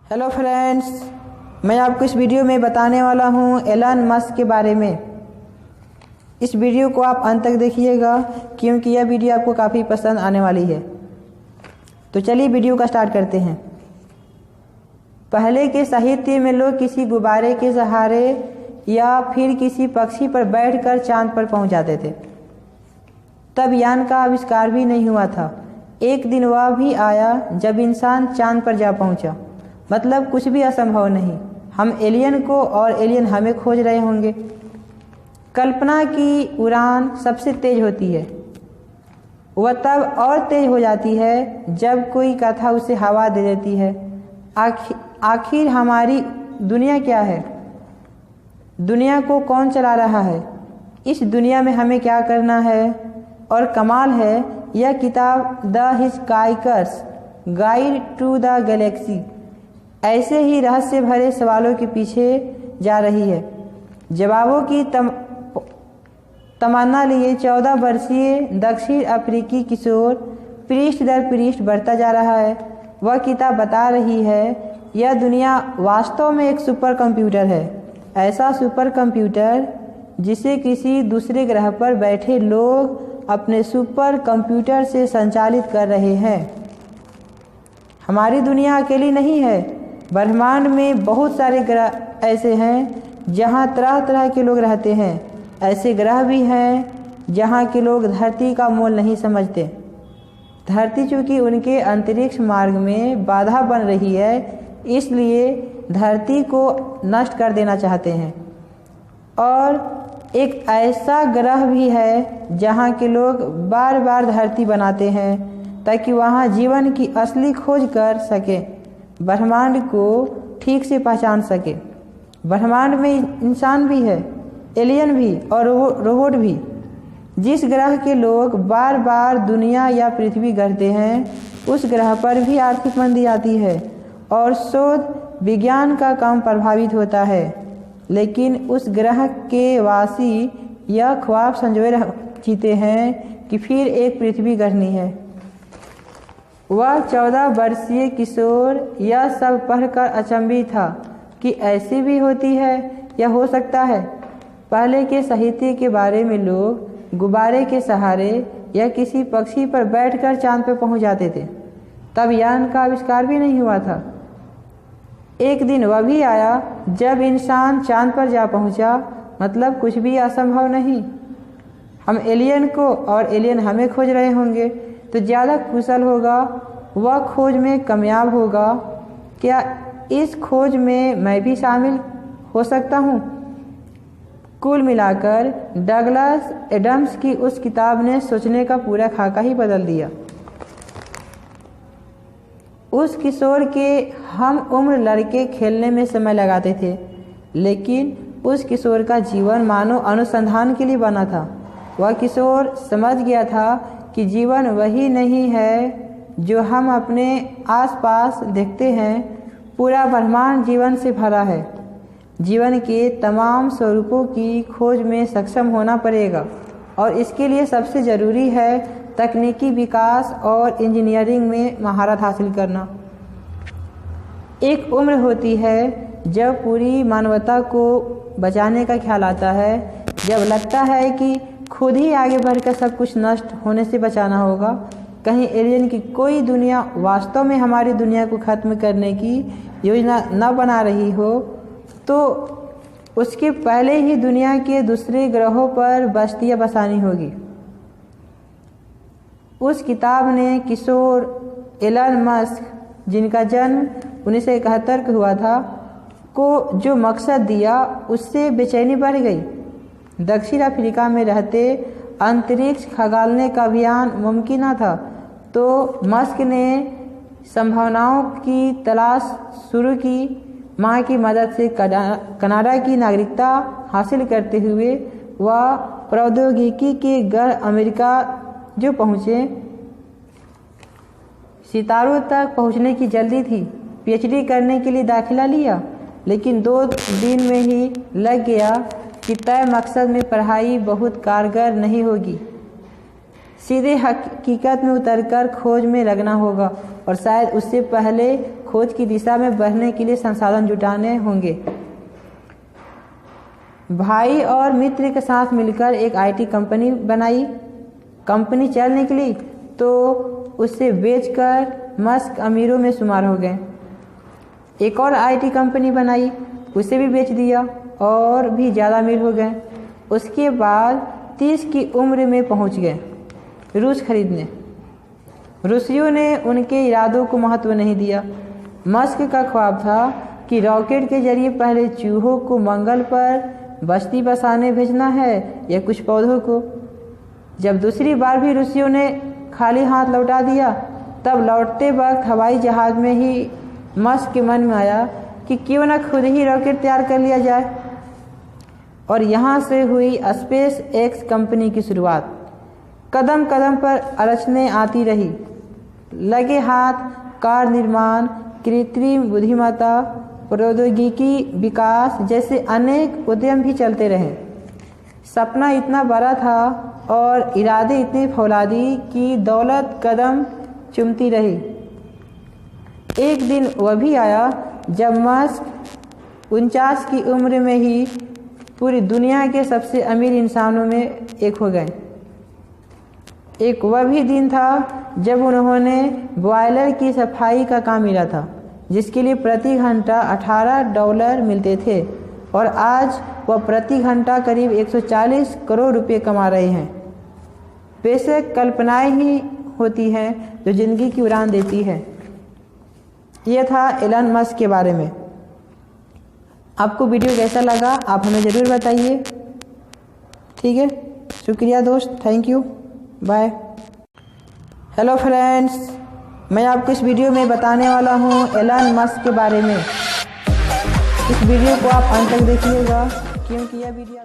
Hello friends, मैं आपको इस वीडियो में बताने वाला हूँ एलन मस्क के बारे में। इस वीडियो को आप अंत तक देखिएगा क्योंकि यह वीडियो आपको काफ़ी पसंद आने वाली है। तो चलिए वीडियो का स्टार्ट करते हैं। पहले के साहित्य में लोग किसी गुब्बारे के सहारे या फिर किसी पक्षी पर बैठकर चांद पर पहुंच जाते थे। तब यान का आविष्कार भी नहीं हुआ था। एक दिन वह भी आया जब इंसान चांद पर जा पहुंचा। मतलब कुछ भी असंभव नहीं। हम एलियन को और एलियन हमें खोज रहे होंगे। कल्पना की उड़ान सबसे तेज होती है। वह तब और तेज हो जाती है जब कोई कथा उसे हवा दे देती है। आखिर हमारी दुनिया क्या है? दुनिया को कौन चला रहा है? इस दुनिया में हमें क्या करना है? और कमाल है, यह किताब the hitchhiker's guide to the galaxy ऐसे ही रहस्य भरे सवालों के पीछे जा रही है। जवाबों की तमन्ना लिए 14 वर्षीय दक्षिण अफ्रीकी किशोर पृष्ठ दर पृष्ठ बढ़ता जा रहा है। वह किताब बता रही है यह दुनिया वास्तव में एक सुपर कंप्यूटर है। ऐसा सुपर कंप्यूटर जिसे किसी दूसरे ग्रह पर बैठे लोग अपने सुपर कंप्यूटर से संचालित कर रहे हैं। हमारी दुनिया अकेली नहीं है। ब्रह्मांड में बहुत सारे ग्रह ऐसे हैं जहां तरह तरह के लोग रहते हैं। ऐसे ग्रह भी हैं जहां के लोग धरती का मोल नहीं समझते। धरती चूँकि उनके अंतरिक्ष मार्ग में बाधा बन रही है, इसलिए धरती को नष्ट कर देना चाहते हैं। और एक ऐसा ग्रह भी है जहां के लोग बार बार धरती बनाते हैं ताकि वहां जीवन की असली खोज कर सके, ब्रह्मांड को ठीक से पहचान सके। ब्रह्मांड में इंसान भी है, एलियन भी और रोबोट भी। जिस ग्रह के लोग बार बार दुनिया या पृथ्वी गढ़ते हैं, उस ग्रह पर भी आर्थिक मंदी आती है और शोध विज्ञान का काम प्रभावित होता है। लेकिन उस ग्रह के वासी यह ख्वाब संजोए जीते हैं कि फिर एक पृथ्वी गढ़नी है। वह 14 वर्षीय किशोर यह सब पढ़कर अचंभित था कि ऐसी भी होती है या हो सकता है। पहले के साहित्य के बारे में लोग गुब्बारे के सहारे या किसी पक्षी पर बैठकर चांद पर पहुंच जाते थे। तब यान का आविष्कार भी नहीं हुआ था। एक दिन वह भी आया जब इंसान चांद पर जा पहुंचा। मतलब कुछ भी असंभव नहीं। हम एलियन को और एलियन हमें खोज रहे होंगे तो ज़्यादा कुशल होगा, वह खोज में कामयाब होगा। क्या इस खोज में मैं भी शामिल हो सकता हूँ? कुल मिलाकर डगलस एडम्स की उस किताब ने सोचने का पूरा खाका ही बदल दिया। उस किशोर के हम उम्र लड़के खेलने में समय लगाते थे, लेकिन उस किशोर का जीवन मानो अनुसंधान के लिए बना था। वह किशोर समझ गया था कि जीवन वही नहीं है जो हम अपने आसपास देखते हैं। पूरा ब्रह्मांड जीवन से भरा है। जीवन के तमाम स्वरूपों की खोज में सक्षम होना पड़ेगा और इसके लिए सबसे ज़रूरी है तकनीकी विकास और इंजीनियरिंग में महारत हासिल करना। एक उम्र होती है जब पूरी मानवता को बचाने का ख्याल आता है, जब लगता है कि खुद ही आगे बढ़कर सब कुछ नष्ट होने से बचाना होगा। कहीं एलियन की कोई दुनिया वास्तव में हमारी दुनिया को ख़त्म करने की योजना न बना रही हो तो उसके पहले ही दुनिया के दूसरे ग्रहों पर बस्तियां बसानी होगी। उस किताब ने किशोर एलन मस्क, जिनका जन्म 1971 को हुआ था, को जो मकसद दिया उससे बेचैनी बढ़ गई। दक्षिण अफ्रीका में रहते अंतरिक्ष खगालने का अभियान मुमकिन न था, तो मस्क ने संभावनाओं की तलाश शुरू की। माँ की मदद से कनाडा की नागरिकता हासिल करते हुए वह प्रौद्योगिकी के गढ़ अमेरिका जो पहुँचे। सितारों तक पहुँचने की जल्दी थी। पीएचडी करने के लिए दाखिला लिया, लेकिन 2 दिन में ही लग गया कि तय मकसद में पढ़ाई बहुत कारगर नहीं होगी। सीधे हकीकत में उतरकर खोज में लगना होगा और शायद उससे पहले खोज की दिशा में बढ़ने के लिए संसाधन जुटाने होंगे। भाई और मित्र के साथ मिलकर एक आईटी कंपनी बनाई। कंपनी चल निकली तो उसे बेचकर मस्क अमीरों में शुमार हो गए। एक और आईटी कंपनी बनाई, उसे भी बेच दिया और भी ज़्यादा अमीर हो गए। उसके बाद 30 की उम्र में पहुंच गए रूस खरीदने। रूसियों ने उनके इरादों को महत्व नहीं दिया। मस्क का ख्वाब था कि रॉकेट के जरिए पहले चूहों को मंगल पर बस्ती बसाने भेजना है या कुछ पौधों को। जब दूसरी बार भी रूसियों ने खाली हाथ लौटा दिया, तब लौटते वक्त हवाई जहाज़ में ही मस्क के मन में आया कि क्यों न खुद ही रॉकेट तैयार कर लिया जाए। और यहाँ से हुई स्पेस एक्स कंपनी की शुरुआत। कदम कदम पर अड़चनें आती रही। लगे हाथ कार निर्माण, कृत्रिम बुद्धिमत्ता, प्रौद्योगिकी विकास जैसे अनेक उद्यम भी चलते रहे। सपना इतना बड़ा था और इरादे इतने फौलादी कि दौलत कदम चूमती रही। एक दिन वह भी आया जब मस्क 49 की उम्र में ही पूरी दुनिया के सबसे अमीर इंसानों में एक हो गए। एक वह भी दिन था जब उन्होंने बॉयलर की सफाई का काम मिला था, जिसके लिए प्रति घंटा $18 मिलते थे, और आज वह प्रति घंटा करीब 140 करोड़ रुपए कमा रहे हैं। बेशक कल्पनाएं ही होती हैं जो जिंदगी की उड़ान देती है। यह था एलन मस्क के बारे में। आपको वीडियो कैसा लगा आप हमें ज़रूर बताइए। ठीक है, शुक्रिया दोस्त, thank you, bye. Hello friends, मैं आपको इस वीडियो में बताने वाला हूँ एलन मस्क के बारे में। इस वीडियो को आप अंत तक देखिएगा क्योंकि यह वीडियो